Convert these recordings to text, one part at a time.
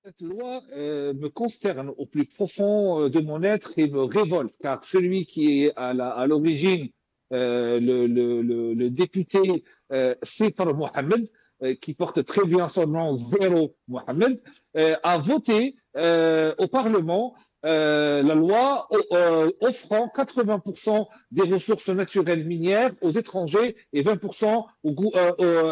Cette loi me consterne au plus profond de mon être et me révolte, car celui qui est à l'origine, le député Sifr Mohamed, qui porte très bien son nom, Zéro Mohamed, a voté au Parlement la loi offrant 80% des ressources naturelles minières aux étrangers et 20%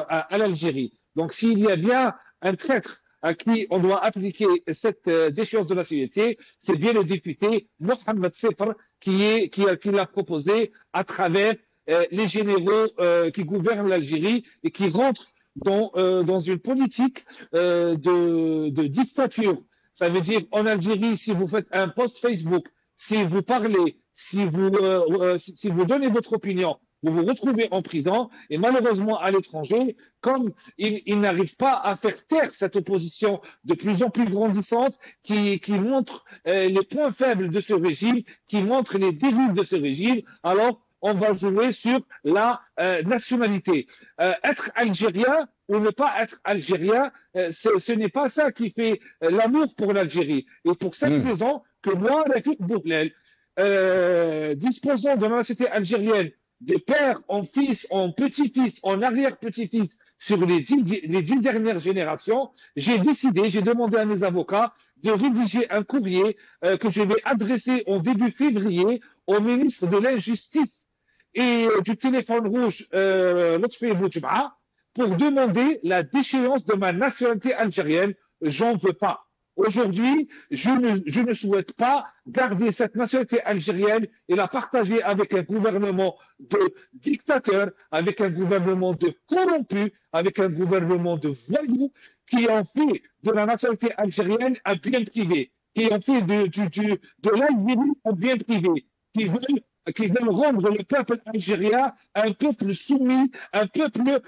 à l'Algérie. Donc s'il y a bien un traître à qui on doit appliquer cette déchéance de nationalité, c'est bien le député Mohamed Sefr qui l'a proposé à travers les généraux qui gouvernent l'Algérie et qui rentrent dans une politique de dictature. Ça veut dire en Algérie, si vous faites un post Facebook, si vous parlez, si vous donnez votre opinion, vous vous retrouvez en prison et malheureusement à l'étranger, comme ils n'arrivent pas à faire taire cette opposition de plus en plus grandissante qui montre les points faibles de ce régime, qui montre les dérives de ce régime, alors on va jouer sur la nationalité. Être algérien ou ne pas être algérien, ce n'est pas ça qui fait l'amour pour l'Algérie. Et pour cette Hmm. raison que moi, Rafik Bourlel, disposant de la nationalité algérienne, de père en fils, en petit-fils, en arrière-petit-fils, sur les 10 dernières générations, j'ai demandé à mes avocats de rédiger un courrier que je vais adresser en début février au ministre de l'Injustice et du téléphone rouge, Lotfi Boudjma, pour demander la déchéance de ma nationalité algérienne. J'en veux pas. Aujourd'hui, je ne souhaite pas garder cette nationalité algérienne et la partager avec un gouvernement de dictateurs, avec un gouvernement de corrompus, avec un gouvernement de voyous qui ont fait de la nationalité algérienne un bien privé, qui ont fait de l'Algérie un bien privé, qui veulent rendre le peuple algérien un peuple soumis, un peuple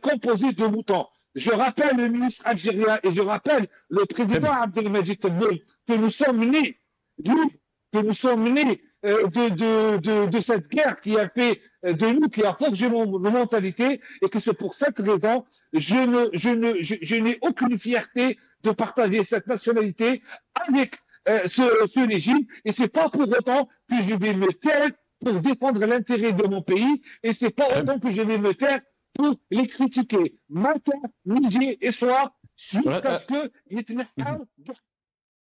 composé de moutons. Je rappelle le ministre algérien et je rappelle le Très président bien. Abdelmajid Tebboune que nous sommes nés, nous, que nous sommes nés de cette guerre qui a fait de nous, qui a forgé nos mentalités et que c'est pour cette raison, je n'ai aucune fierté de partager cette nationalité avec ce régime et c'est pas pour autant que je vais me taire pour défendre l'intérêt de mon pays et c'est pas Très bien. autant que je vais me taire pour les critiquer matin, midi et soir Voilà, jusqu'à ce qu'ils mhm.